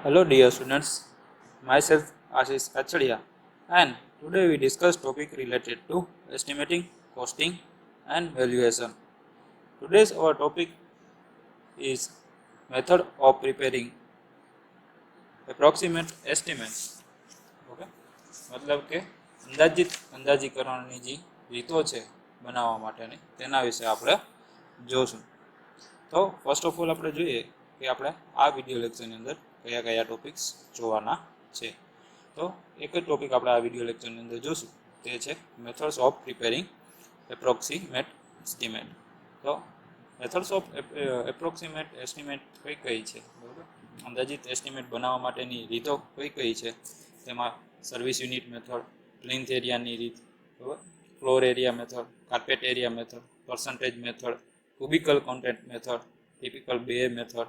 Hello dear students, myself Ashish Kachadia, and today we discuss topic related to estimating, costing and valuation. Today's our topic is method of preparing approximate estimates. Okay મતલબ કે અંદાજીકરણની જે રીતો છે બનાવવા માટેની તેના વિશે આપણે જોશું. તો ફર્સ્ટ ઓફ ઓલ આપણે જોઈએ કે આપણે આ વિડીયો લેક્ચરની અંદર કયા કયા ટોપિક્સ જોવાના છે. તો એક જ ટોપિક આપણે આ વિડીયો લેક્ચરની અંદર જોશું, તે છે methods of preparing approximate estimate. તો મેથડ્સ ઓફ એપ્રોક્સિમેટ એસ્ટિમેટ કઈ કઈ છે, બરાબર? અંદાજિત એસ્ટિમેટ બનાવવા માટેની રીતો કઈ કઈ છે, તેમાં સર્વિસ યુનિટ મેથડ, પ્લિન્થ એરિયાની રીત, બરાબર, floor area method, carpet area method, percentage method, cubical content method, typical Bayes method,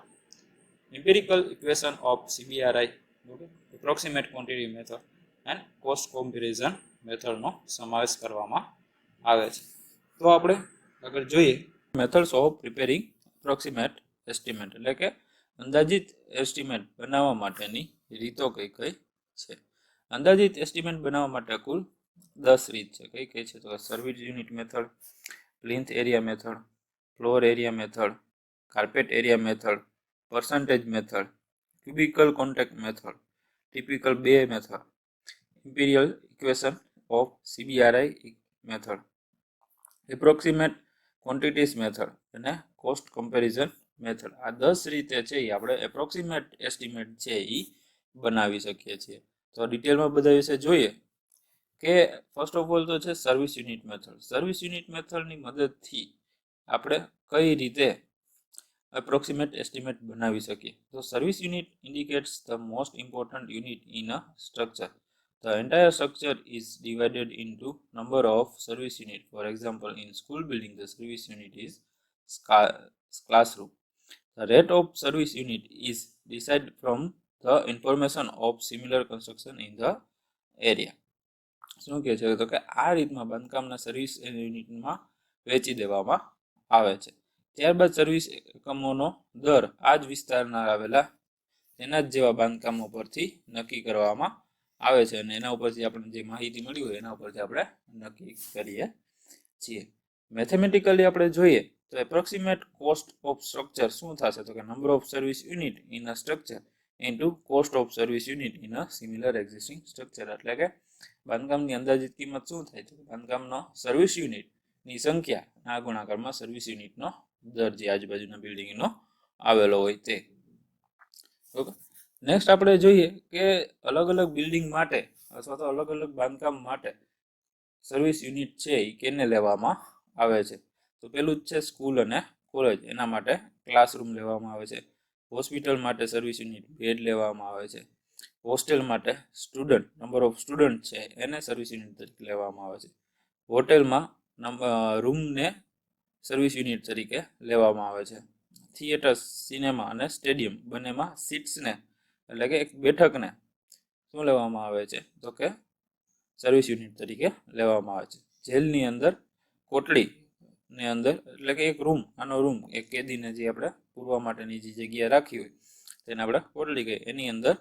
empirical equation of CBRI, approximate quantity method and cost comparison method નો સમાવેશ કરવામાં આવે છે. તો આપણે આગળ જોઈએ methods of preparing approximate estimate, એટલે કે અંદાજિત એસ્ટિમેટ બનાવવા માટેની રીતો કઈ કઈ છે. અંદાજિત એસ્ટિમેટ બનાવવા માટે કુલ 10 રીત છે. કઈ કઈ છે? તો સર્વિસ unit method, plinth area method, floor area method, carpet area method, percentage method, cubical contact method, typical Bayes method, imperial equation of CBRI method, approximate quantities method અને cost comparison method. આ 10 રીતે છે એ આપણે એપ્રોક્સિમેટ એસ્ટિમેટ છે એ બનાવી શકીએ છીએ. તો ડિટેલમાં બધા વિશે જોઈએ કે ફર્સ્ટ ઓફ ઓલ તો છે service unit method. Service unit મેથડની મદદથી આપણે કઈ રીતે approximate estimate બનાવી શકીએ. તો સર્વિસ યુનિટ indicates the most important unit in a structure. The entire structure is divided into number of service unit. For example, in school building the service unit is classroom. The rate of service unit is decided from the information of similar construction in the area. શું કહે છે? તો કે આ રીતમાં બાંધકામના service યુનિટમાં વેચી દેવામાં આવે છે. ત્યારબાદ સર્વિસ એકમોનો દર આ જ વિસ્તારના આવેલા તેના જ જેવા બાંધકામો પરથી નક્કી કરવામાં આવે છે અને એના ઉપરથી આપણે જે માહિતી મળી હોય એના ઉપરથી આપણે નક્કી કરીએ છીએ. મેથેમેટિકલી આપણે જોઈએ તો એપ્રોક્સિમેટ કોસ્ટ ઓફ સ્ટ્રક્ચર શું થશે? તો કે number of service unit in a structure into cost of service unit in a similar existing structure. એટલે કે બાંધકામની અંદાજિત કિંમત શું થાય છે? બાંધકામનો સર્વિસ યુનિટની સંખ્યા આ ગુણાકારમાં સર્વિસ યુનિટનો દર જે આજુબાજુના બિલ્ડિંગનો આવેલો હોય તે. ઓકે, નેક્સ્ટ આપણે જોઈએ કે અલગ અલગ બિલ્ડિંગ માટે અથવા તો અલગ અલગ બાંધકામ માટે સર્વિસ યુનિટ છે એ કેને લેવામાં આવે છે. તો પેલું જ છે સ્કૂલ અને કોલેજ, એના માટે ક્લાસરૂમ લેવામાં આવે છે. હોસ્પિટલ માટે સર્વિસ યુનિટ બેડ લેવામાં આવે છે. હોસ્ટેલ માટે સ્ટુડન્ટ, નંબર ઓફ સ્ટુડન્ટ છે એને સર્વિસ યુનિટ તરીકે લેવામાં આવે છે. હોટેલમાં રૂમને સર્વિસ યુનિટ તરીકે લેવામાં આવે છે. થિયેટર, સિનેમા અને સ્ટેડિયમ બંનેમાં સીટ્સને એટલે કે એક બેઠકને શું લેવામાં આવે છે? તો કે સર્વિસ યુનિટ તરીકે લેવામાં આવે છે. જેલની અંદર કોટડીની અંદર એટલે કે એક રૂમ, આનો રૂમ એક કેદીને જે આપણે પૂરવા માટેની જે જગ્યા રાખી હોય તેને આપણે કોટડી કહીએ, એની અંદર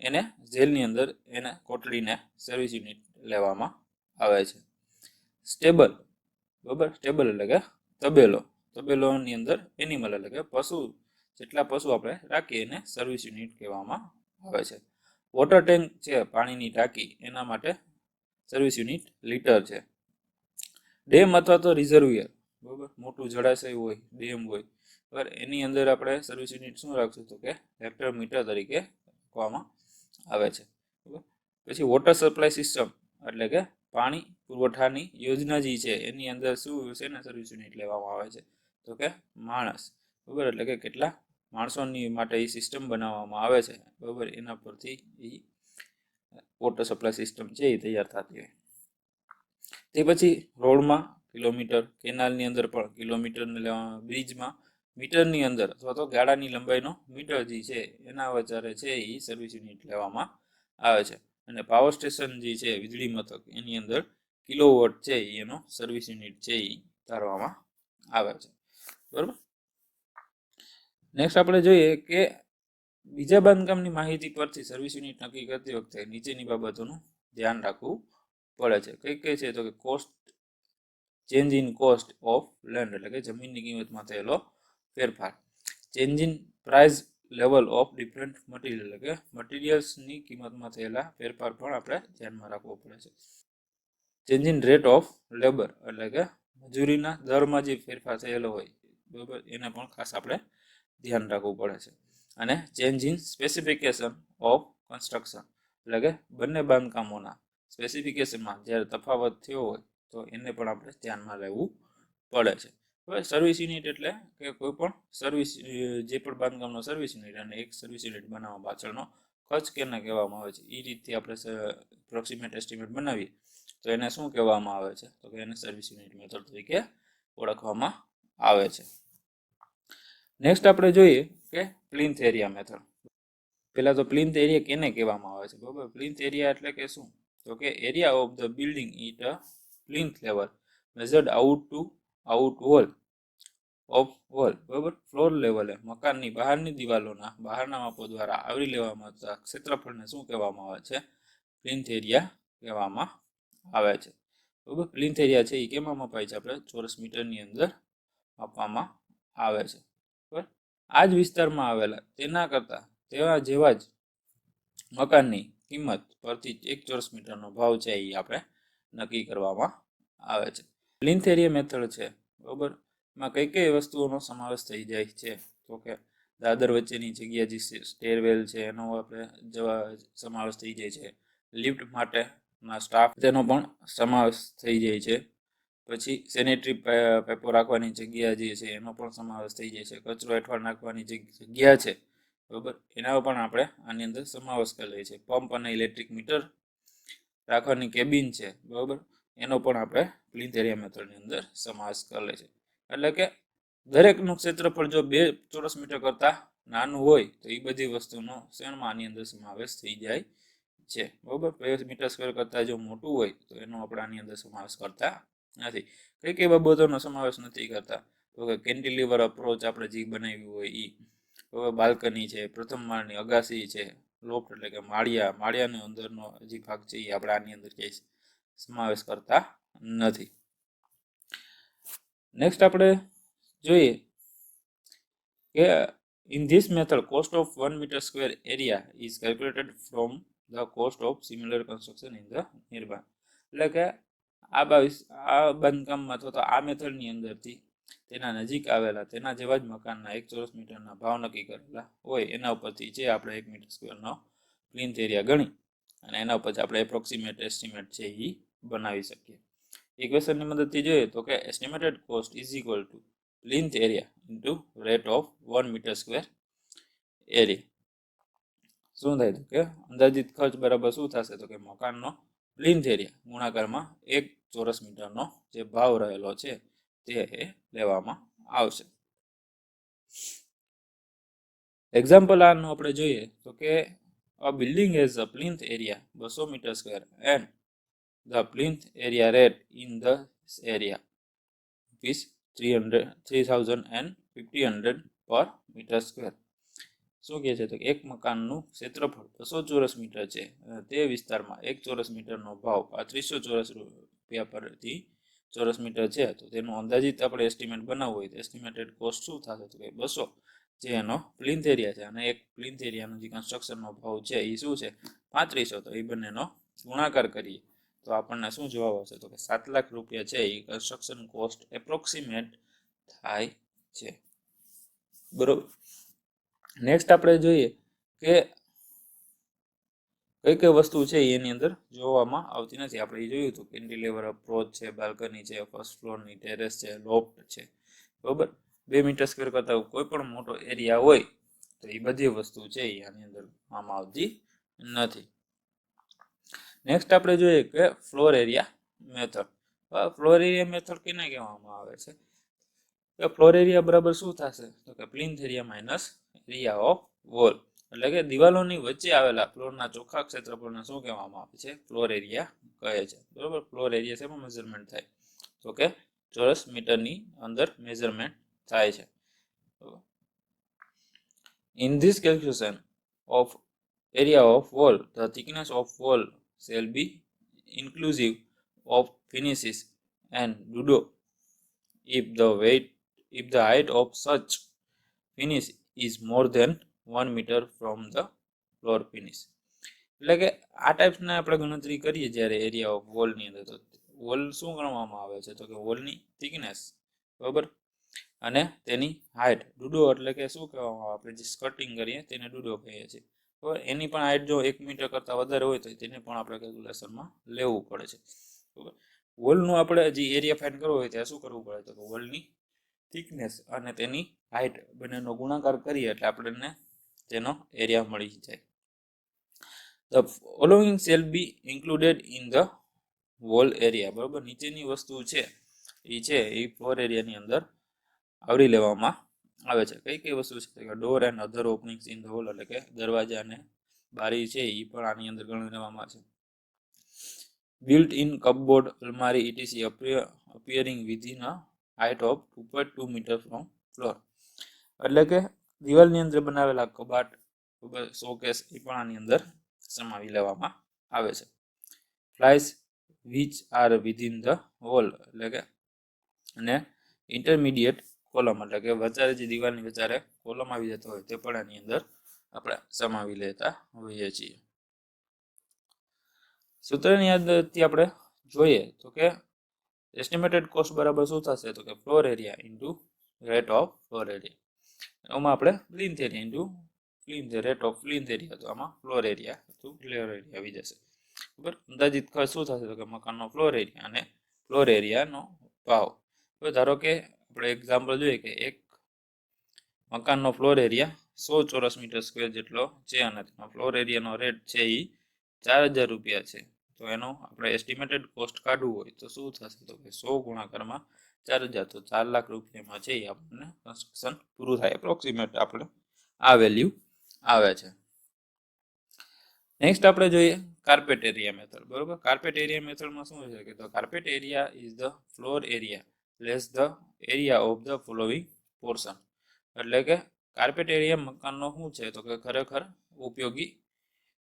એને જેલની અંદર એને કોટડીને સર્વિસ યુનિટ લેવામાં આવે છે. સ્ટેબલ, બરાબર, સ્ટેબલ એટલે કે તબેલો, તબેલોની અંદર એનિમલ એટલે કે પશુ, જેટલા પશુ આપણે રાખીએ એને સર્વિસ યુનિટ કહેવામાં આવે છે. વોટર ટેન્ક છે, પાણીની ટાંકી, એના માટે સર્વિસ યુનિટ લીટર છે. ડેમ અથવા તો રિઝર્વિયર, બરાબર, મોટું જળાશય હોય, ડેમ હોય, બરાબર, એની અંદર આપણે સર્વિસ યુનિટ શું રાખશું? તો કે હેક્ટર મીટર તરીકે આપવામાં આવે છે. બરાબર. પછી વોટર સપ્લાય સિસ્ટમ એટલે કે પાણી પુરવઠાની યોજના જે છે એની અંદર શું છે ને સર્વિસ યુનિટ લેવામાં આવે છે? તો કે માણસ, બરાબર, એટલે કે કેટલા માણસોની માટે એ સિસ્ટમ બનાવવામાં આવે છે, બરાબર, એના પરથી એ વોટર સપ્લાય સિસ્ટમ છે એ તૈયાર થતી હોય. તે પછી રોડમાં કિલોમીટર, કેનાલની અંદર પણ કિલોમીટરને લેવામાં, બ્રિજમાં મીટરની અંદર અથવા તો ગાડાની લંબાઈનો મીટર જે છે એના વચારે છે એ સર્વિસ યુનિટ લેવામાં આવે છે. અને પાવર સ્ટેશન જે છે વીજળી મથક, એની અંદર કિલોવોટ છે એનો સર્વિસ યુનિટ છે એ ધારવામાં આવે છે. બરાબર. નેક્સ્ટ આપણે જોઈએ કે બીજા બાંધકામની માહિતી પરથી સર્વિસ યુનિટ નક્કી કરતી વખતે નીચેની બાબતોનું ધ્યાન રાખવું પડે છે. કઈ કઈ છે તો કે cost, change in cost of land એટલે કે જમીનની કિંમતમાં થયેલો ફેરફાર, change in price level of different material એટલે કે મટીરિયલ્સની કિંમતમાં થયેલા ફેરફાર પણ આપણે ધ્યાનમાં રાખવો પડે છે. Change in rate of labour એટલે કે મજૂરીના દરમાં જે ફેરફાર થયેલો હોય બરાબર એને પણ ખાસ આપણે ધ્યાન રાખવું પડે છે. અને change in specification of construction એટલે કે બંને બાંધકામોના સ્પેસિફિકેશનમાં જ્યારે તફાવત થયો હોય તો એને પણ આપણે ધ્યાનમાં લેવું પડે છે. હવે સર્વિસ યુનિટ એટલે કે કોઈ પણ સર્વિસ જે પણ બાંધકામનો સર્વિસ યુનિટ અને એક સર્વિસ યુનિટ બનાવવા પાછળનો ખર્ચ કેને કહેવામાં આવે છે એ રીતથી આપણે એપ્રોક્સિમેટ એસ્ટિમેટ બનાવીએ તો એને શું કહેવામાં આવે છે તો કે એને સર્વિસ યુનિટ મેથડ તરીકે ઓળખવામાં આવે છે. નેક્સ્ટ આપણે જોઈએ કે પ્લિન્થ એરિયા મેથડ. પહેલા તો પ્લિન્થ એરિયા કેને કહેવામાં આવે છે બરાબર. પ્લિન્થ એરિયા એટલે કે શું તો કે area of the building it a plinth level measured out to out wall of wall બરાબર. ફ્લોર લેવલે મકાનની બહારની દિવાલોના બહારના માપો દ્વારા આવરી લેવામાં આવતા ક્ષેત્રફળને શું કહેવામાં આવે છે પ્લિન્થ એરિયા કહેવામાં આવે છે બરાબર. પ્લિન્થ એરિયા છે એ કેમાં મપાય છે આપણે ચોરસ મીટરની અંદર માપવામાં આવે છે બરાબર. આ જ વિસ્તારમાં આવેલા તેના કરતાં તેવા જેવા જ મકાનની કિંમત પરથી 1 ચોરસ મીટરનો ભાવ છે એ આપણે નક્કી કરવામાં આવે છે. પ્લિન્થ એરિયા મેથડ છે બરાબર. એમાં કઈ કઈ વસ્તુઓનો સમાવેશ થઈ જાય છે તો કે દાદર વચ્ચેની જગ્યા જે સ્ટેરવેલ છે એનો આપણે સમાવેશ થઈ જાય છે. લિફ્ટ માટેના સ્ટાફ તેનો પણ સમાવેશ થઈ જાય છે. પછી સેનેટરી પેપો રાખવાની જગ્યા જે છે એનો પણ સમાવેશ થઈ જાય છે. કચરો હેઠળ નાખવાની જે જગ્યા છે બરાબર એના પણ આપણે આની અંદર સમાવેશ કરી લઈએ છીએ. પંપ અને ઇલેક્ટ્રિક મીટર રાખવાની કેબિન છે બરાબર એનો પણ આપણે પ્લિન્થ એરિયા મેથડની અંદર સમાવેશ કરી લે છે. એટલે કે દરેકનું ક્ષેત્રફળ જો 2 ચોરસ મીટર કરતાં નાનું હોય તો એ બધી વસ્તુનો શેમાં આની અંદર સમાવેશ થઈ જાય છે બરાબર. 2 મીટર સ્ક્વેર કરતાં જો મોટું હોય તો એનો આપણે આની અંદર સમાવેશ કરતા નથી. કઈ કઈ બાબતોનો સમાવેશ નથી કરતા તો કે કેન્ટિલીવર અપ્રોચ આપણે જે બનાવ્યું હોય એ, હવે બાલ્કની છે, પ્રથમ માળની અગાસી છે, લોફ્ટ એટલે કે માળિયાનો અંદરનો જે ભાગ છે એ આપણે આની અંદર ક્યાંય સમાવેશ કરતા નથી. નેક્સ્ટ આપણે જોઈએ કે in this method cost of 1 metre square area is calculated from the cost of similar construction in the નિર્માણ. એટલે કે આ બાંધકામમાં અથવા તો આ મેથડની અંદરથી તેના નજીક આવેલા તેના જેવા જ મકાનના 1 ચોરસ મીટરના ભાવ નક્કી કરેલા હોય એના ઉપરથી જે આપણે 1 મીટર સ્ક્વેરનો પ્લિન્થ એરિયા ગણી અને એના ઉપરથી આપણે એપ્રોક્સિમેટ એસ્ટિમેટ છે એ બનાવી શકીએ. ઇક્વેશનની મદદથી જોઈએ તો કે estimated cost is equal to plinth area into rate of 1 metre square area. શું થાય તો કે અંદાજિત ખર્ચ બરાબર શું થશે તો કે મકાનનો પ્લિન્થ એરિયા ગુણાકારમાં 1 ચોરસ મીટરનો જે ભાવ રહેલો છે તે લેવામાં આવશે. એક્ઝામ્પલ આનું આપણે જોઈએ તો કે a building has a plinth area 200 meter square and the plinth area rate in the area is 3050 per meter square. શું કહે છે તો એક મકાનનું ક્ષેત્રફળ 200 ચોરસ મીટર છે તે વિસ્તારમાં 1 ચોરસ મીટરનો ભાવ 300 ચોરસ રૂપિયા પરથી ચોરસ મીટર છે તો તેનું અંદાજિત આપણે એસ્ટિમેટ બનાવવું હોય તો એસ્ટિમેટેડ કોસ્ટ શું થશે તો કે 200 જે એનો પ્લિન્થ એરિયા છે અને એક પ્લિન્થ એરિયાનો જે કન્સ્ટ્રક્શનનો ભાવ છે એ શું છે 3500 તો એ બંનેનો ગુણાકાર કરીએ તો આપણને શું જવાબ આવશે તો કે 7 લાખ રૂપિયા છે એ કન્સ્ટ્રક્શન કોસ્ટ એપ્રોક્સિમેટ થાય છે બરોબર. નેક્સ્ટ આપણે જોઈએ કે કઈ કઈ વસ્તુ છે એની અંદર જોવામાં આવતી નથી. આપણે એ જોયું હતું કેન્ટિલેવર અપ્રોચ છે, બાલ્કની છે, ફર્સ્ટ ફ્લોરની ટેરેસ છે, લોફ્ટ છે બરોબર. 2 મીટર સ્ક્વેર કરતાં કોઈ પણ મોટો એરિયા હોય તો એ બધી વસ્તુ છે એ આની અંદર આમાં આવતી નથી. નેક્સ્ટ આપણે જોઈએ કે floor area method. Floor area method કેને કહેવામાં આવે છે કે ફ્લોર એરિયા બરાબર શું થશે તો કે plinth area minus area of wall એટલે કે દિવાલોની વચ્ચે આવેલા ફ્લોરના ચોખ્ખા ક્ષેત્રફળને શું કહેવામાં આવે છે ફ્લોર એરિયા કહે છે બરોબર. ફ્લોર એરિયા શેમાં મેઝરમેન્ટ થાય તો કે ચોરસ મીટરની અંદર મેઝરમેન્ટ થાય છે. In this calculation of area of wall, the thickness of wall shall be inclusive of finishes and dudo if the height of such finish is more than 1 meter from the floor finish. એટલે કે આ ટાઈપ્સના આપણે ગણતરી કરીએ જ્યારે area of વોલની અંદર, તો wall શું ગણવામાં આવે છે, તો કે વોલની થિકનેસ, બરાબર, અને તેની હાઇટ. ડુડો એટલે કે શું કહેવામાં આવે, આપણે જે સ્કર્ટિંગ કરીએ તેને ડુડો કહીએ છીએ, બરાબર. એની પણ હાઇટ જો 1 મીટર કરતાં વધારે હોય તો તેને પણ આપણે કેલ્ક્યુલેશનમાં લેવું પડે છે, બરાબર. વોલનું આપણે જે એરિયા ફાઇન્ડ કરવો હોય ત્યાં શું કરવું પડે, તો કે વોલની થિકનેસ અને તેની હાઇટ બંનેનો ગુણાકાર કરીએ એટલે આપણને તેનો એરિયા મળી જાય. The following shall be included in the wall area, બરાબર. નીચેની વસ્તુ છે એ ફ્લોર એરિયાની અંદર આવરી લેવામાં આવે છે. કઈ કઈ વસ્તુ છે, કે door and other openings in the wall, એટલે કે દરવાજા અને બારી છે એ પણ આની અંદર ગણી લેવામાં આવે છે. બિલ્ટ ઇન કપબોર્ડ, અલમારી etc appearing within a height of 2.2 meter from floor, એટલે કે દિવાલની અંદર બનાવેલા કબાટ, શોકેસ એ પણ આની અંદર સમાવી લેવામાં આવે છે. Flues which are within the wall, એટલે કે અને ઇન્ટરમીડિયેટ કોલમ, એટલે કે વચારે જે દિવાલની વચારે કોલમ આવી જતો હોય તે પણ આની અંદર આપણે સમાવી લેતા હોઈએ છીએ. સૂત્રની મદદથી આપણે જોઈએ તો કે એસ્ટિમેટેડ કોસ્ટ બરાબર શું થશે, તો કે floor area into rate of floor area. એમાં આપણે plinth area into rate of plinth area, તો આમાં ફ્લોર એરિયા તો ફ્લોર એરિયા આવી જશે, બરાબર. અંદાજિત ખર્ચ શું થશે, તો કે મકાનનો ફ્લોર એરિયા અને ફ્લોર એરિયાનો ભાવ. હવે ધારો કે આપણે એક્ઝામ્પલ જોઈએ કે એક મકાનનો ફ્લોર એરિયા 100 ચોરસ મીટર સ્ક્વેર જેટલો છે અને તેનો ફ્લોર એરિયાનો રેટ છે એ 4000 રૂપિયા છે. તો એનો આપણે એસ્ટિમેટેડ કોસ્ટ કાઢવું હોય તો શું થશે, તો કે 100 ગુણાકારમાં 4000, તો 4 લાખ રૂપિયામાં છે એ આપણને કન્સ્ટ્રક્શન પૂરું થાય. એપ્રોક્સિમેટ આપણે આ વેલ્યુ આવે છે. નેક્સ્ટ આપણે જોઈએ કાર્પેટ એરિયા મેથડ, બરોબર. કાર્પેટ એરિયા મેથડમાં શું છે કે તો carpet area is the floor area less the area of the following portion, એટલે કે કાર્પેટ એરિયા મકાનનો શું છે, તો કે ખરેખર ઉપયોગી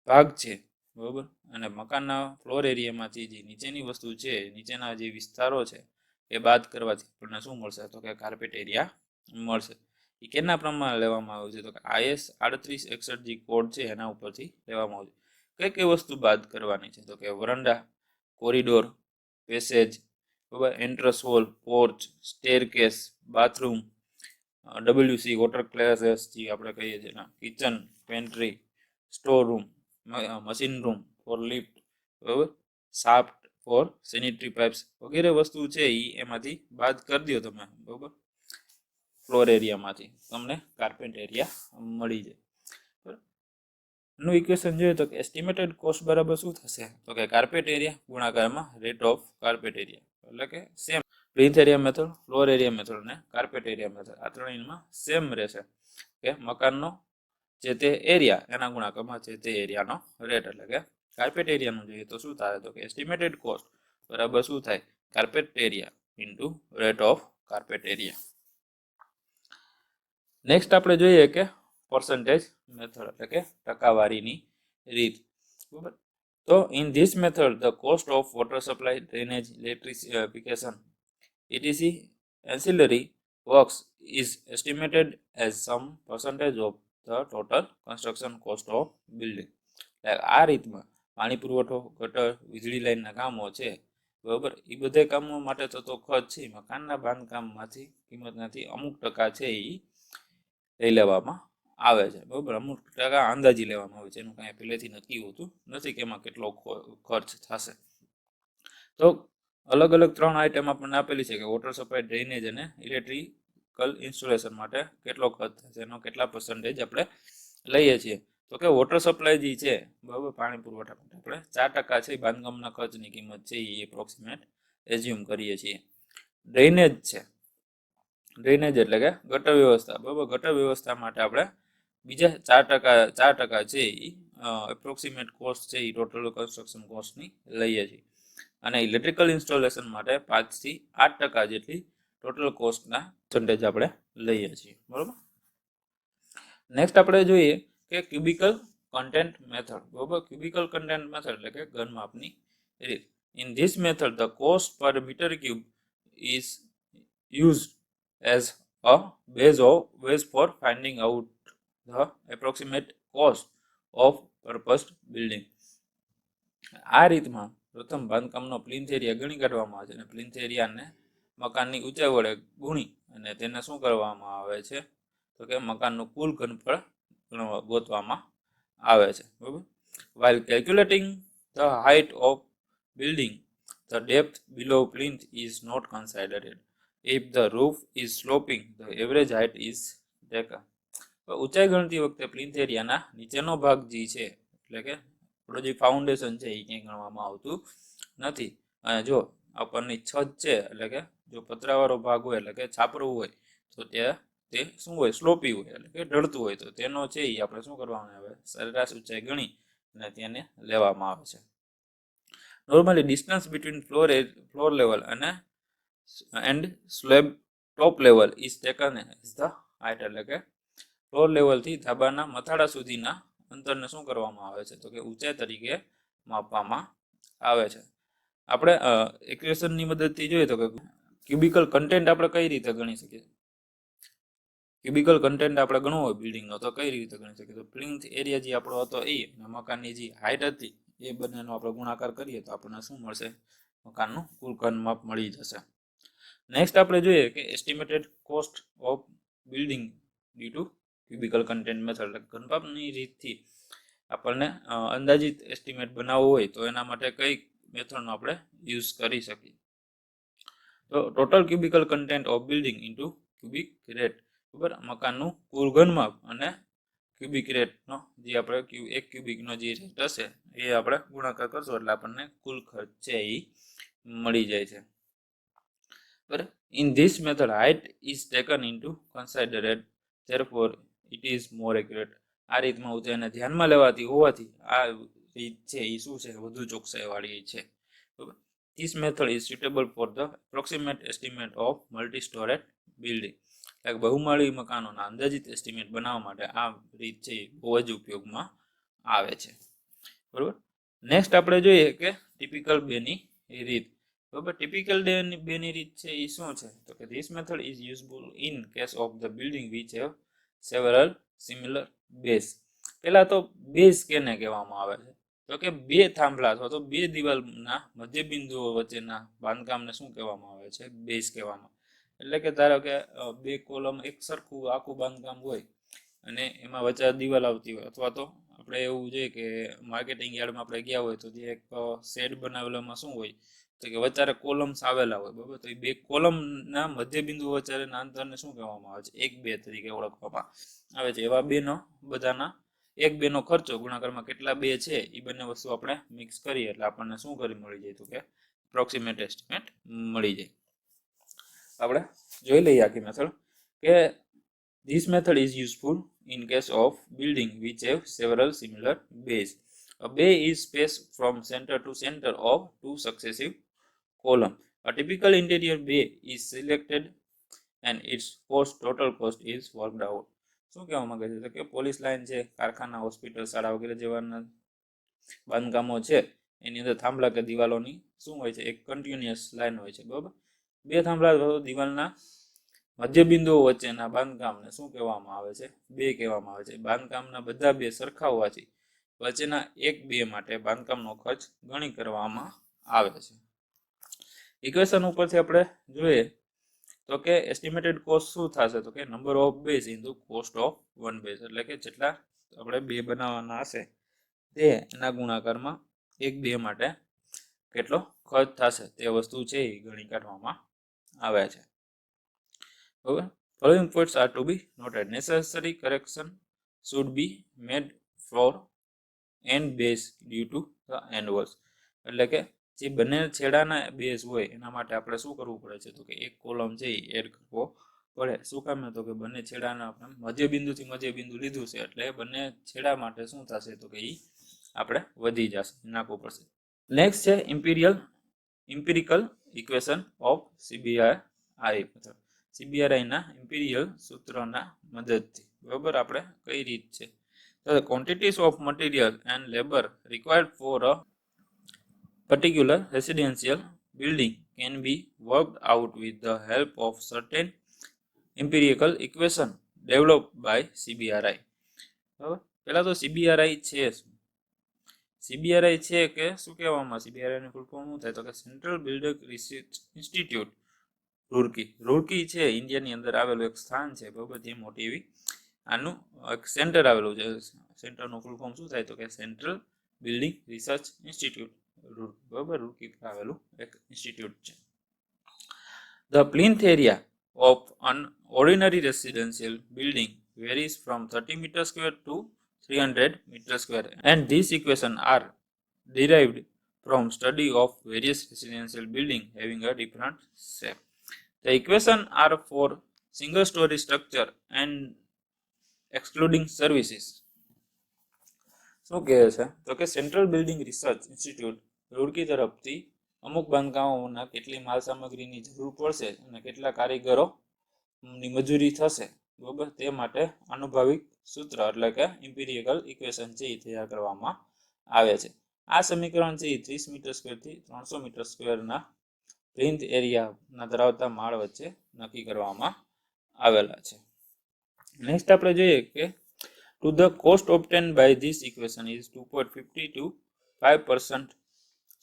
ભાગ છે, બરોબર. અને મકાનના ફ્લોર એરિયામાંથી જે નીચેની વસ્તુ છે, નીચેના જે વિસ્તારો છે એ બાદ કરવાથી આપણને શું મળશે, તો કે કાર્પેટ એરિયા મળશે. એ કેના પ્રમાણે લેવામાં આવ્યું છે, તો કે IS 3861 જે કોડ છે એના ઉપરથી લેવામાં આવ્યું છે. કઈ કઈ વસ્તુ બાદ કરવાની છે, તો કે વરંડા, કોરિડોર, પેસેજ, બરાબર, entrance hall, porch, staircase, bathroom, WC water closets જે આપણે કહીએ છીએ, kitchen, pantry, store room, machine room for lift, બરાબર, શાફ્ટ ફોર સેનિટરી પાઇપ્સ વગેરે વસ્તુ છે એ એમાંથી બાદ કરી દો તમે, બરાબર, ફ્લોર એરિયામાંથી તમને કાર્પેટ એરિયા મળી જાય. નું ઇક્વેશન જોઈએ તો એસ્ટિમેટેડ કોસ્ટ બરાબર શું થશે, તો કે કાર્પેટ એરિયા ગુણાકારમાં રેટ ઓફ કાર્પેટ એરિયા, એટલે કે same plinth area method, floor area method અને કાર્પેટ એરિયા મેથડ આ ત્રણેયમાં સેમ રહેશે કે મકાનનો જે તે એરિયા એના ગુણાકારમાં જે તે એરિયાનો રેટ, એટલે કે કાર્પેટ એરિયાનું જોઈએ તો શું થાય, તો કે એસ્ટિમેટેડ કોસ્ટ બરાબર શું થાય, carpet area into rate of carpet area. Next આપણે જોઈએ કે પર્સન્ટેજ મેથડ, એટલે કે ટકાવારીની રીત, બરાબર. તો in this method the cost of water supply, drainage, electrification etc ancillary works is estimated as some percentage of the total construction cost of building. આ રીતમાં પાણી પુરવઠો, ગટર, વીજળી લાઈનના કામો છે, બરાબર, એ બધા કામો માટે થતો ખર્ચ છે મકાનના બાંધકામમાંથી કિંમતમાંથી અમુક ટકા છે એ લઈ લેવામાં આવે છે, બરાબર. અમુક ટકા અંદાજી લેવામાં આવે છે, એનું કાંઈ પહેલેથી નક્કી હોતું નથી કે એમાં કેટલો ખર્ચ થશે. તો અલગ અલગ 3 આઇટમ આપણને આપેલી છે કે વોટર સપ્લાય, ડ્રેનેજ અને ઇલેક્ટ્રિકલ ઇન્સ્ટોલેશન માટે કેટલો ખર્ચ થશે, એનો કેટલા પર્સન્ટેજ આપણે લઈએ છીએ, તો કે વોટર સપ્લાય જે છે, બરાબર, પાણી પુરવઠા માટે આપણે 4% છે બાંધકામના ખર્ચની કિંમત છે એ એપ્રોક્સિમેટ એઝ્યુમ કરીએ છીએ. ડ્રેનેજ છે, ડ્રેનેજ એટલે કે ગટર વ્યવસ્થા, બરાબર, ગટર વ્યવસ્થા માટે આપણે બીજા 4% છે એ એપ્રોક્સિમેટ કોસ્ટ છે એ ટોટલ કન્સ્ટ્રક્શન કોસ્ટની લઈએ છીએ. અને ઇલેક્ટ્રિકલ ઇન્સ્ટોલેશન માટે 5 થી 8% જેટલી ટોટલ કોસ્ટના પર્સન્ટેજ આપણે લઈએ છીએ, બરાબર. નેક્સ્ટ આપણે જોઈએ કે ક્યુબિકલ content method. બરોબર, cubical content method એટલે કે ઘન માપની રીત. In this method the cost per meter cube is used as a base for finding out the approximate cost of proposed building. આ રીતમાં પ્રથમ બાંધકામનો પ્લિન્થ એરિયા ગણી કાઢવામાં આવે છે અને પ્લિન્થ એરિયાને મકાનની ઊંચાઈ વડે ગુણી અને તેને શું કરવામાં આવે છે તો કે મકાનનું કુલ ઘનફળ ગોતવામાં આવે છે. બરાબર. While calculating the height of building, the depth below plinth is not considered. If the roof is sloping, the average height is taken. ઊંચાઈ ગણતી વખતે પ્લિન્થ એરિયાના નીચેનો ભાગ જે છે એટલે કે આપણો જે ફાઉન્ડેશન છે એ ક્યાંય ગણવામાં આવતું નથી. અને જો આપણની છત છે એટલે કે જો પતરાવાળો ભાગ હોય એટલે કે છાપરું હોય તો તે શું હોય સ્લોપી હોય એટલે કે ઢળતું હોય તો તેનો છે એ આપણે શું કરવાનું આવે સરેરાશ ઊંચાઈ ગણી અને તેને લેવામાં આવે છે. Normally distance between floor level and slab top level is taken as the height. એટલે કે ફ્લોર લેવલથી ધાબાના મથાળા સુધીના અંતરને શું કરવામાં આવે છે તો કે ઊંચાઈ તરીકે માપવામાં આવે છે. આપણે ઇક્વેશનની મદદથી જોઈએ તો કે ક્યુબિકલ કન્ટેન્ટ આપણે કઈ રીતે ગણી શકીએ. ક્યુબિકલ કન્ટેન્ટ આપણે ગણવો હોય બિલ્ડિંગનો તો કઈ રીતે ગણી શકીએ તો પ્લિન્થ એરિયા જે આપણો હતો એ અને મકાનની જે હાઇટ હતી એ બંનેનો આપણે ગુણાકાર કરીએ તો આપણને શું મળશે મકાનનું કુલ ઘન માપ મળી જશે. નેક્સ્ટ આપણે જોઈએ કે estimated cost of building due to cubical content method. ઘનમાપની રીતથી આપણને અંદાજિત એસ્ટિમેટ બનાવવો હોય તો એના માટે કઈ મેથડનો આપણે યુઝ કરી શકીએ તો total cubical content of building into cubic rate. બરાબર, મકાનનું કુલ ઘનમાપ અને ક્યુબિક રેટનો જે આપણે એક ક્યુબિકનો જે રેટ હશે એ આપણે ગુણાકાર કરશો એટલે આપણને કુલ ખર્ચ છે એ મળી જાય છે. બરાબર. In this method height is taken into considered, therefore it is more accurate. આ રીતમાં ઊંચાઈને ધ્યાનમાં લેવાતી હોવાથી આ રીત છે એ શું છે વધુ ચોકસાઈ વાળી છે. બરાબર. This method is suitable for the approximate estimate of multi-stored building. એટલે બહુમાળી મકાનોના અંદાજિત એસ્ટિમેટ બનાવવા માટે આ રીત છે બહુ જ ઉપયોગમાં આવે છે. બરાબર. નેક્સ્ટ આપણે જોઈએ કે ટિપિકલ બેની રીત. બરાબર, ટિપિકલ બેની રીત છે એ શું છે તો કે this method is useful in case of the building which have several similar base. પહેલા તો બેઝ કેને કહેવામાં આવે છે તો કે બે થાંભલા અથવા તો બે દિવાલના મધ્ય બિંદુઓ વચ્ચેના બાંધકામને શું કહેવામાં આવે છે બેઝ કહેવામાં. એટલે કે ધારો કે બે કોલમ એક સરખું આખું બાંધકામ હોય અને એમાં વચ્ચે દિવાલ આવતી હોય અથવા તો આપણે એવું જોઈએ કે માર્કેટિંગ યાર્ડમાં આપણે ગયા હોય તો જે એક શેડ બનાવેલામાં શું હોય તો કે વચ્ચે કોલમ્સ આવેલા હોય. બરાબર, તો એ બે કોલમના મધ્ય બિંદુ વચ્ચેના અંતરને શું કહેવામાં આવે છે એક બે તરીકે ઓળખવામાં આવે છે. એવા બેનો બધાના એક બેનો ખર્ચો ગુણાકારમાં કેટલા બે છે એ બંને વસ્તુ આપણે મિક્સ કરીએ એટલે આપણને શું કરી મળી જાય તો કે એપ્રોક્સિમેટ એસ્ટિમેટ મળી જાય. આપણે જોઈ લઈએ આખી મેથડ કે this method is useful in case of building which have several similar bays. A bay is space from center to center of two successive columns. A typical interior bay is selected and its total cost is worked out. શું કહેવા માંગે છે કે police line છે, કારખાના, hospital, શાળા વગેરે જેવાના બાંધકામો છે એની અંદર થાંભલા કે દિવાલોની શું હોય છે એક કન્ટિન્યુઅસ લાઈન હોય છે. બરાબર, બે થાંભલા દિવાલના મધ્ય બિંદુઓ વચ્ચેના બાંધકામને શું કહેવામાં આવે છે બે કહેવામાં આવે છે. બાંધકામના બધા બે સરખા હોવાથી વચ્ચેના એક બે માટે બાંધકામનો ખર્ચ ગણી કરવામાં આવે છે. ઇક્વેશન ઉપરથી આપણે જોઈએ તો કે એસ્ટિમેટેડ કોસ્ટ શું થશે તો કે number of base into cost of one base. એટલે કે જેટલા આપણે બે બનાવવાના હશે તે એના ગુણાકારમાં એક બે માટે કેટલો ખર્ચ થશે તે વસ્તુ છે એ ગણી કાઢવામાં આવે છે. બરાબર, following points are to be noted. Necessary correction should be made for end base due to the end walls. એટલે કે જે બંને છેડાના બેઝ હોય એના માટે આપણે શું કરવું પડે છે તો કે એક કોલમ છે એ એડ કરવો પડે. શું કામ તો કે બંને છેડાના આપણે મધ્ય બિંદુથી મધ્ય બિંદુ લીધું છે એટલે બંને છેડા માટે શું થશે તો કે એ આપણે વધી જશે નાખવું પડશે. નેક્સ્ટ છે empirical equation of CBRI method. CBRI ના ઇમ્પિરિયલ સૂત્રના મદદથી. બરાબર, આપણે કઈ રીત છે The quantities of material and labor required for a particular residential building can be worked out with the help of certain empirical equation developed by CBRI. બરાબર, પહેલા તો CBRI છે શું? CBRI છે કે શું કહેવામાં? CBRI ની ફૂલ ફોર્મ શું થાય? તો કે central building research institute Roorkee. Roorkee છે ઇન્ડિયાની અંદર આવેલું એક સ્થાન છે, બરાબર, જે મોટી એવી આનું એક સેન્ટર આવેલું છે. સેન્ટરનું ફૂલ ફોર્મ શું થાય? તો કે central building research institute Roorkee, બરાબર, રૂરકી પર આવેલું એક ઇન્સ્ટિટ્યૂટ છે. The plinth area of an ordinary residential building varies from 30 meter square to 300 meter square, and these equations are derived from study of various residential building having a different shape. The equations are for single story structure and excluding services. શું કહે છે? તો કે central building research institute Roorkee તરફથી અમુક બાંધકામોના કેટલી માલ સામગ્રીની જરૂર પડશે અને કેટલા કારીગરોની મજૂરી થશે, બરાબર, તે માટે આનુભાવિક સૂત્ર એટલે કે ઇમ્પિરિકલ ઇક્વેશન છે એ તૈયાર કરવામાં આવે છે. આ સમીકરણ છે એ 30 મીટર સ્ક્વેરથી 300 મીટર સ્ક્વેરના પ્લિન્થ એરિયાના ધરાવતા માળ વચ્ચે નક્કી કરવામાં આવેલા છે. નેક્સ્ટ આપણે જોઈએ કે to the cost obtained by this equation is 2.50 to 5%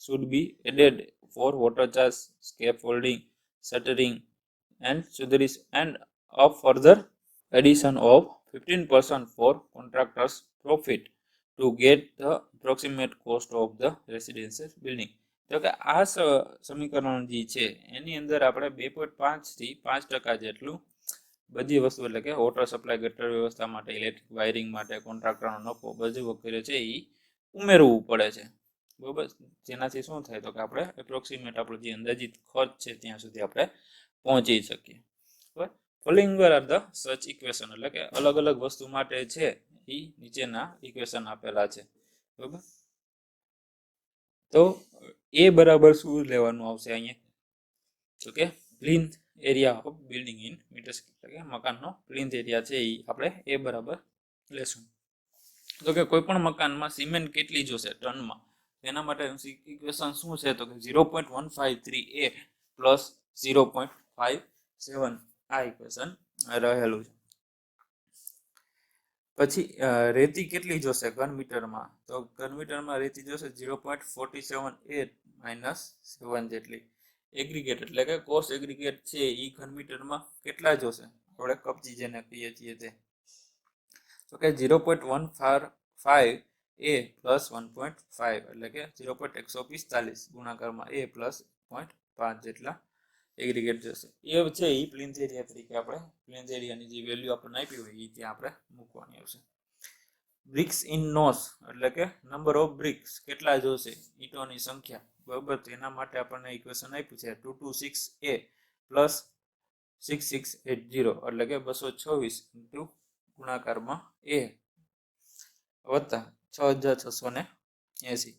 should be added for water charge, scaffolding, shuttering and shutters, and a further addition of 15% for contractors' profit to get the approximate cost of the residential building. તો કે આ સમીકરણ જે છે એની અંદર આપણે 2.5 થી 5% જેટલું બધી વસ્તુ એટલે કે વોટર સપ્લાય, ગટર વ્યવસ્થા માટે, ઇલેક્ટ્રિક વાયરિંગ માટે, કોન્ટ્રાક્ટરનો નફો બધું વગેરે છે એ ઉમેરવું પડે છે, બરાબર, જેનાથી શું થાય? તો કે આપણે એપ્રોક્સિમેટ આપણો જે અંદાજિત ખર્ચ છે ત્યાં સુધી આપણે પહોંચી શકીએ. બરાબર, ફોલોઇંગ આર ધ સચ ઇક્વેશન એટલે કે અલગ અલગ વસ્તુ માટે છે એ નીચેના ઇક્વેશન આપેલા છે, બરાબર. તો એ બરાબર શું લેવાનું આવશે અહીંયા? તો કે plinth area of building in metres, એટલે કે મકાનનો પ્લિન્થ એરિયા છે એ આપણે એ બરાબર લેશું. તો કે કોઈ પણ મકાનમાં સિમેન્ટ કેટલી જોશે ટનમાં, તેના માટે ઇક્વેશન શું છે? તો કે 0.153 a પ્લસ 0.57 આ ઇક્વેશન રહેલું છે. પછી રેતી કેટલી જોશે ઘન મીટરમાં? તો ઘન મીટરમાં રેતી જોશે 0.47 a માઇનસ 7 જેટલી. એગ્રીગેટ એટલે કે કોર્સ એગ્રીગેટ છે એ ઘન મીટરમાં કેટલા જોશે? આપણે કપચી જેને કહીએ છીએ તે. તો કે 0.15 a પ્લસ 1.5 એટલે કે 0.145 ગુણાકારમાં a પ્લસ 0.5 જેટલા એગ્રીગેટ જશે. એ છે એ પ્લિન્થ એરિયા તરીકે આપણે પ્લિન્થ એરિયાની જે વેલ્યુ આપણને આપી હોય એ ત્યાં આપણે મૂકવાની આવશે. બ્રિક્સ ઇન નોસ એટલે કે નંબર ઓફ બ્રિક્સ કેટલા જોશે ઈંટોની સંખ્યા, બરાબર, તેના માટે આપણને ઇક્વેશન આપ્યું છે 226 a પ્લસ 6680 એટલે કે 226 ઇન્ટુ ગુણાકારમાં a વત્તા 6680.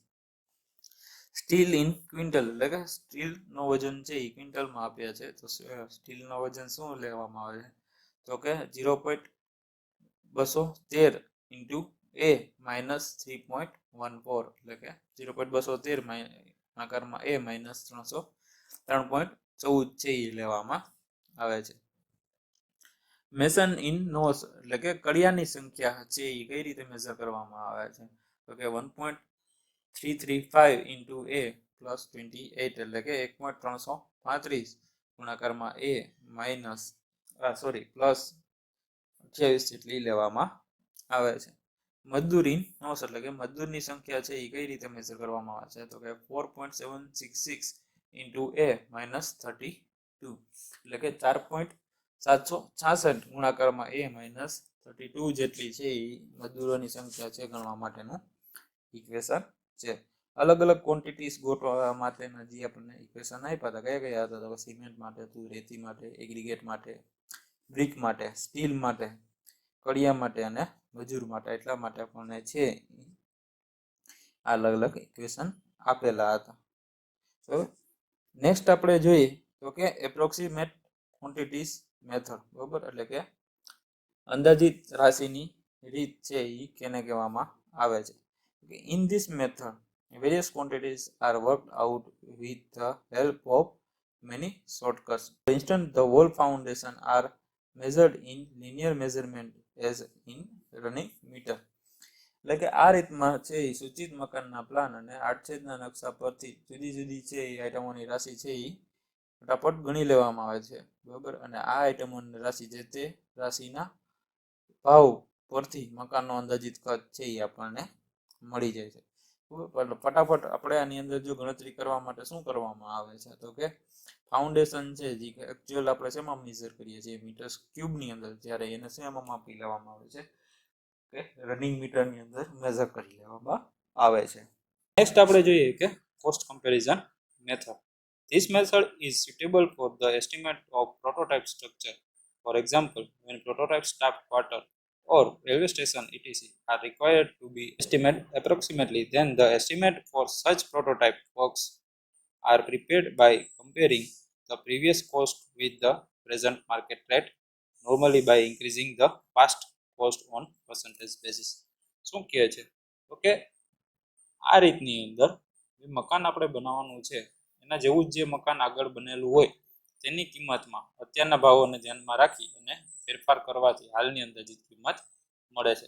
સ્ટીલ ઇન ક્વિન્ટલ એટલે કે સ્ટીલનો વજન છે એ ક્વિન્ટલમાં આપ્યા છે. તો સ્ટીલનો વજન શું લેવામાં આવે છે? તો કે 0.213 ઇન્ટુ a માઇનસ 3.14 એટલે કે 0.213 ગુણાકારમાં a માઇનસ 303.14 છે એ લેવામાં આવે છે. મેસન ઇન નોસ એટલે કે કડિયાની સંખ્યા છે એ કઈ રીતે મેઝર કરવામાં આવે છે? તો કે 1.335 ઇન્ટુ a પ્લસ 28 એટલે કે 1.335 ગુણાકારમાં a માઇનસ પ્લસ 28 જેટલી લેવામાં આવે છે. મજદૂરી નોસ એટલે કે મજદૂરની સંખ્યા છે એ કઈ રીતે મેઝર કરવામાં આવે છે? તો કે 4.766 ઇન્ટુ a માઇનસ 32 એટલે કે 4.766 ગુણાકારમાં a માઇનસ 32 જેટલી છે એ મજદૂરોની સંખ્યા છે ગણવા માટેનું ઇક્વેશન છે. અલગ અલગ ક્વોન્ટિટીઝ ગોઠવવા માટેના જે આપણને ઇક્વેશન આપ્યા હતા કયા કયા હતા? તો સિમેન્ટ માટે હતું, રેતી માટે, એગ્રીગેટ માટે, બ્રિક માટે, સ્ટીલ માટે, કડિયા માટે અને મજૂર માટે. એટલા માટે આપણને છે અલગ અલગ ઇક્વેશન આપેલા હતા. તો નેક્સ્ટ આપણે જોઈએ તો કે એપ્રોક્સિમેટ ક્વોન્ટિટીઝ મેથડ, બરાબર, એટલે કે અંદાજિત રાશિની રીત છે એ કેને કહેવામાં આવે છે. In this method various quantities are worked out with the help of many shortcuts. For instance, the wall foundation are measured in linear measurement as in running meter. એટલે કે આ રીતમાં છે એ સૂચિત મકાનના પ્લાન અને આડછેદના નકશા પરથી જુદી જુદી છે એ આઈટમોની રાશિ છે એ ફટાફટ ગણી લેવામાં આવે છે, બરાબર. અને આ આઈટમોની રાશિ છે તે રાશિના ભાવ પરથી મકાનનો અંદાજિત ખર્ચ છે એ આપણને મળી જાય છે. એટલે ફટાફટ આપણે આની અંદર જો ગણતરી કરવા માટે શું કરવામાં આવે છે તો કે ફાઉન્ડેશન છે જે એકચ્યુઅલ આપણે શેમાં મેઝર કરીએ છીએ મીટર્સ ક્યુબની અંદર, જ્યારે એને શેમાં માપી લેવામાં આવે છે કે રનિંગ મીટરની અંદર મેઝર કરી લેવામાં આવે છે. નેક્સ્ટ આપણે જોઈએ કે cost comparison method. This method is suitable for the estimate of prototype structure. For example, when prototype staff quarter or railway station etc. are required to be estimated approximately, then the estimate for such prototype works are prepared by comparing the previous cost with the present market rate, normally by increasing the past cost on percentage basis. શું કહે છે તો કે આ રીતની અંદર મકાન આપણે બનાવવાનું છે એના જેવું જ જે મકાન આગળ બનેલું હોય તેની કિંમતમાં અત્યારના ભાવોને ધ્યાનમાં રાખી અને ફેરફાર કરવાથી હાલની અંદાજિત કિંમત મળે છે.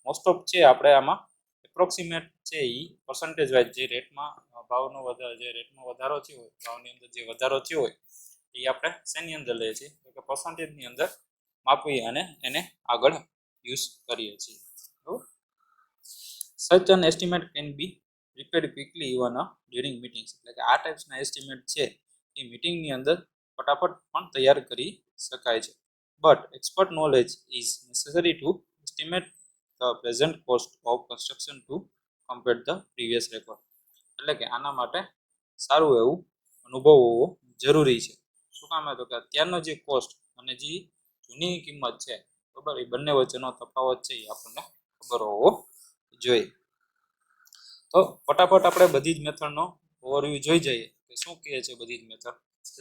મોસ્ટ ઓફ છે આપણે આમાં એપ્રોક્સિમેટ છે એ પર્સન્ટેજ વાઇઝ જે રેટમાં ભાવનો વધારો, જે રેટમાં વધારો થયો હોય, ભાવની અંદર જે વધારો થયો હોય એ આપણે શેની અંદર લઈએ છીએ તો કે પર્સન્ટેજની અંદર માપી અને એને આગળ યુઝ કરીએ છીએ. Such an estimate can be prepared quickly even during meetings. એટલે કે આ ટાઈપ્સના એસ્ટિમેટ છે એ મીટિંગની અંદર ફટાફટ પણ તૈયાર કરી શકાય છે. But expert knowledge is necessary two estimate the present cost of construction two compare the previous record. એટલે કે આના માટે સારું એવું અનુભવ હોવો જરૂરી છે. શું કામ તો કે અત્યારનો જે કોસ્ટ અને જે જૂની કિંમત છે બરાબર એ બંને વચ્ચેનો તફાવત છે એ આપણને ખબર હોવો જોઈએ. તો ફટાફટ આપણે બધી જ મેથડનો ઓવરવ્યૂ જોઈ જઈએ કે શું કહે છે બધી જ મેથડ.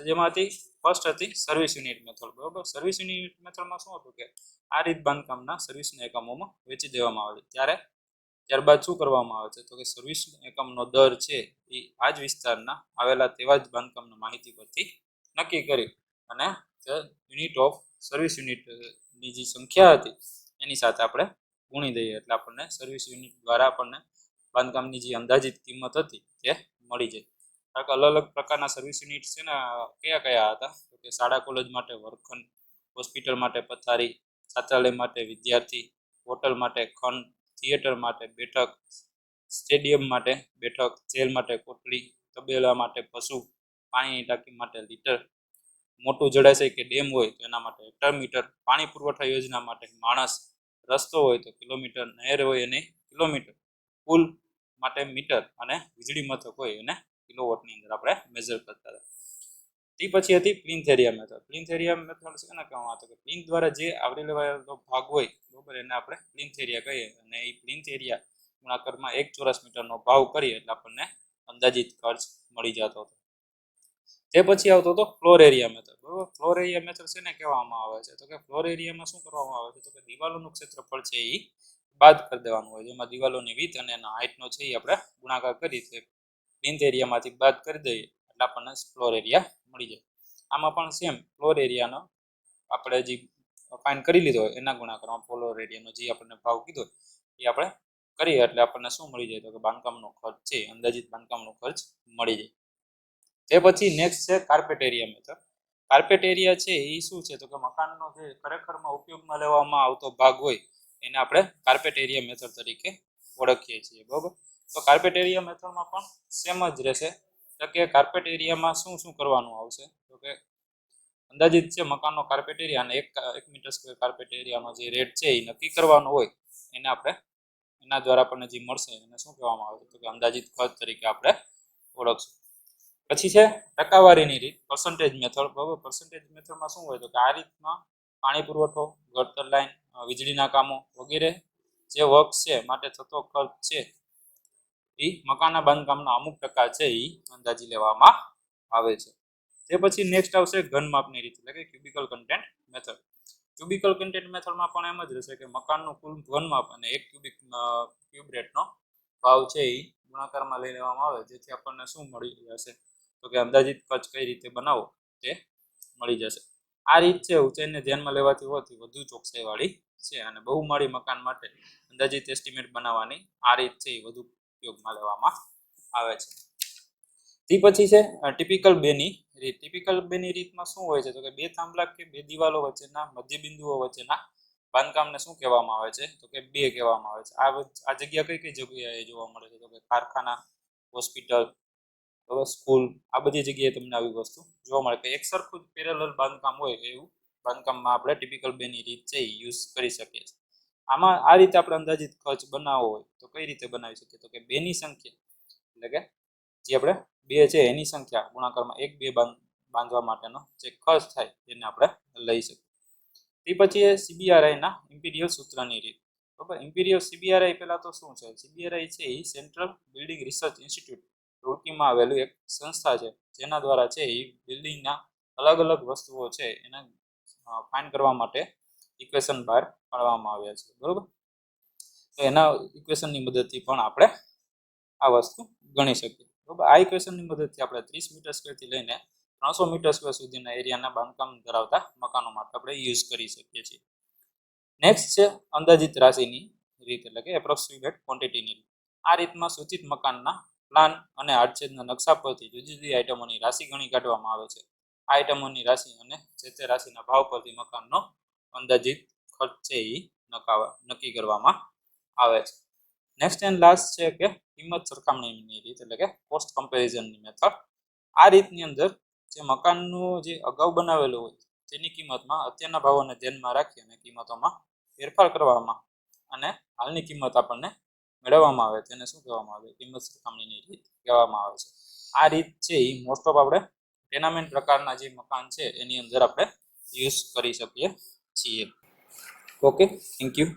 જેમાંથી ફર્સ્ટ હતી સર્વિસ યુનિટ મેથડ, બરાબર. સર્વિસ યુનિટ મેથડમાં શું હતું કે આ રીત બાંધકામના સર્વિસના એકમોમાં વેચી દેવામાં આવે છે. ત્યારબાદ શું કરવામાં આવે છે તો કે સર્વિસ એકમનો દર છે એ આ જ વિસ્તારના આવેલા તેવા જ બાંધકામના માહિતી પરથી નક્કી કરી અને યુનિટ ઓફ સર્વિસ યુનિટની જે સંખ્યા હતી એની સાથે આપણે ગુણી દઈએ એટલે આપણને સર્વિસ યુનિટ દ્વારા આપણને બાંધકામની જે અંદાજિત કિંમત હતી તે મળી જાય. કારણ કે અલગ અલગ પ્રકારના સર્વિસ યુનિટ છે ને કયા કયા હતા તો કે શાળા કોલેજ માટે વર્ગખંડ, હોસ્પિટલ માટે પથારી, છાત્રાલય માટે વિદ્યાર્થી, હોટલ માટે ખંડ, થિયેટર માટે બેઠક, સ્ટેડિયમ માટે બેઠક, જેલ માટે કોટડી, તબેલા માટે પશુ, પાણીની ટાંકી માટે લીટર, મોટું જળાશય કે ડેમ હોય તો એના માટે હેક્ટર મીટર, પાણી પુરવઠા યોજના માટે માણસ, રસ્તો હોય તો કિલોમીટર, નહેર હોય એને કિલોમીટર, પુલ માટે મીટર અને વીજળી મથક હોય એને કિલોવોટની અંદર આપણે મેઝર કરતા હતા. તે પછી હતી plinth area method. Plinth area method છે ને કહેવામાં આવે કે પ્લિન્થ દ્વારા જે આવરી લેવાયેલો ભાગ હોય બરોબર એને આપણે પ્લિન્થ એરિયા કહીએ અને એ પ્લિન્થ એરિયા ગુણાકારમાં 1 ચોરસ મીટરનો ભાવ કરીએ એટલે આપણને અંદાજિત ખર્ચ મળી જતો હતો. તે પછી આવતો હતો ફ્લોર એરિયા મેથડ, બરોબર. ફ્લોર એરિયા મેથડ છે ને કહેવામાં આવે છે તો કે ફ્લોર એરિયામાં શું કરવામાં આવે છે તો કે દિવાલોનું ક્ષેત્રફળ છે એ બાદ કરી દેવાનું હોય, જેમાં દિવાલોની વિડ્થ અને એના હાઇટનો છે એ આપણે ગુણાકાર કરી પ્લિન્થ એરિયામાંથી બાદ કરી દઈએ એટલે આપણને ફ્લોર એરિયા મળી જાય. આમાં પણ સેમ ફ્લોર એરિયાનો આપણે જે ફાઇન્ડ કરી લીધો હોય એના ગુણાકારમાં ફ્લોર એરિયાનો જે આપણને ભાવ કીધો એ આપણે કરીએ એટલે આપણને શું મળી જાય તો કે બાંધકામનો ખર્ચ છે અંદાજિત બાંધકામનો ખર્ચ મળી જાય. તે પછી નેક્સ્ટ છે carpet area method. Carpet area છે એ શું છે તો કે મકાનનો જે ખરેખરમાં ઉપયોગમાં લેવામાં આવતો ભાગ હોય એને આપણે કાર્પેટ એરિયા મેથડ તરીકે ઓળખીએ છીએ, બરાબર. તો કાર્પેટ એરિયા મેથડમાં પણ સેમ જ રહેશે તો કે કાર્પેટ એરિયામાં શું શું કરવાનું આવશે તો કે અંદાજિત છે મકાનનો કાર્પેટ એરિયા અને 1 મીટર સ્ક્વેર કાર્પેટ એરિયાનો જે રેટ છે એ નક્કી કરવાનો હોય એને આપણે એના દ્વારા આપણને જે મળશે એને શું કહેવામાં આવે છે તો કે અંદાજિત ખર્ચ તરીકે આપણે ઓળખશું. પછી છે ટકાવારીની રીત, પર્સન્ટેજ મેથડ, બરાબર. પર્સન્ટેજ મેથડમાં શું હોય તો કે આ રીતમાં પાણી પુરવઠો, ગટર લાઈન, વીજળીના કામો વગેરે જે વર્ક છે માટે થતો ખર્ચ છે એ મકાનના બાંધકામના અમુક ટકા છે એ અંદાજી લેવામાં આવે છે. તે પછી નેક્સ્ટ આવશે ઘન માપની રીત એટલે કે ક્યુબિકલ કન્ટેન્ટ મેથડ. ક્યુબિકલ કન્ટેન્ટ મેથડમાં પણ એમ જ રહેશે કે મકાનનું કુલ ઘન માપ અને 1 ક્યુબ રેટનો ભાવ છે એ ગુણાકારમાં લઈ લેવામાં આવે, જેથી આપણને શું મળી જશે તો કે અંદાજિત ખર્ચ કઈ રીતે બનાવવો તે મળી જશે. આ રીત છે ઊંચાઈને ધ્યાનમાં લેવાથી હોવાથી વધુ ચોકસાઈ વાળી છે, અને બહુમાળી મકાન માટે અંદાજિત એસ્ટિમેટ બનાવવાની આ રીત છે એ વધુ ઉપયોગમાં લેવામાં આવે છે. તે પછી છે ટિપિકલ બેની રીત. ટિપિકલ બેની રીતમાં શું હોય છે તો કે બે થાંભલા કે બે દિવાલો વચ્ચેના મધ્યબિંદુઓ વચ્ચેના બાંધકામને શું કહેવામાં આવે છે તો કે બે કહેવામાં આવે છે. આ જગ્યા કઈ કઈ જગ્યાએ જોવા મળે છે તો કે કારખાના, હોસ્પિટલ, સ્કૂલ, આ બધી જગ્યાએ તમને આવી વસ્તુ જોવા મળે કે એક સરખું પેરેલલ બાંધકામ હોય એવું બાંધકામમાં આપણે ટિપિકલ બેની રીત છે એ યુઝ કરી શકીએ છીએ. આમાં આ રીતે આપણે અંદાજિત ખર્ચ બનાવવો હોય તો કઈ રીતે બનાવી શકીએ તો કે બેની સંખ્યા એટલે કે જે આપણે બે છે એની સંખ્યા ગુણાકારમાં 1 2 બાંધવા માટેનો જે ખર્ચ થાય તેને આપણે લઈ શકીએ. તે પછી એ સીબીઆરઆઈના ઇમ્પિરિયલ સૂત્રની રીત. બરાબર, ઇમ્પિરિયલ સીબીઆરઆઈ પહેલા તો શું છે? સીબીઆરઆઈ છે એ સેન્ટ્રલ બિલ્ડિંગ રિસર્ચ ઇન્સ્ટિટ્યૂટ રૂરકીમાં આવેલું એક સંસ્થા છે, જેના દ્વારા છે એ બિલ્ડિંગના અલગ અલગ વસ્તુઓ છે એને ફાઇન્ડ કરવા માટે ઇક્વેશન બહાર પાડવામાં આવ્યા છે. બરોબર, તો એના ઇક્વેશનની મદદથી પણ આપણે આ વસ્તુ ગણી શકીએ. બરાબર, આ ઇક્વેશનની મદદથી આપણે 30 મીટર સ્ક્વેરથી લઈને 300 મીટર સ્ક્વેર સુધીના એરિયાના બાંધકામ ધરાવતા મકાનો માટે આપણે યુઝ કરી શકીએ છીએ. નેક્સ્ટ છે અંદાજિત રાશિની રીત એટલે કે એપ્રોક્સિમેટ ક્વોન્ટિટીની રીત. આ રીતમાં સૂચિત મકાનના પ્લાન અને આડછેદના નકશા પરથી જુદી જુદી આઇટમોની રાશિ ગણી કાઢવામાં આવે છે. આ આઇટમોની રાશિ અને જે તે રાશિના ભાવ પરથી મકાનનો અંદાજિત ખર્ચ છે એ નક્કી કરવામાં આવે છે. નેક્સ્ટ એન્ડ લાસ્ટ છે કે કિંમત સરખામણીની રીત એટલે કે કોસ્ટ કમ્પેરિઝનની મેથડ. આ રીતની અંદર જે મકાનનું જે અગાઉ બનાવેલું હોય તેની કિંમતમાં અત્યારના ભાવોને ધ્યાનમાં રાખી અને કિંમતોમાં ફેરફાર કરવામાં અને હાલની કિંમત આપણને મેળવવામાં આવે તેને શું કહેવામાં આવે? કિંમત સરખામણીની રીત કહેવામાં આવે છે. આ રીત છે એ મોસ્ટ ઓફ આપણે ટેનામેન્ટ પ્રકારના જે મકાન છે એની અંદર આપણે યુઝ કરી શકીએ છીએ. Okay, thank you.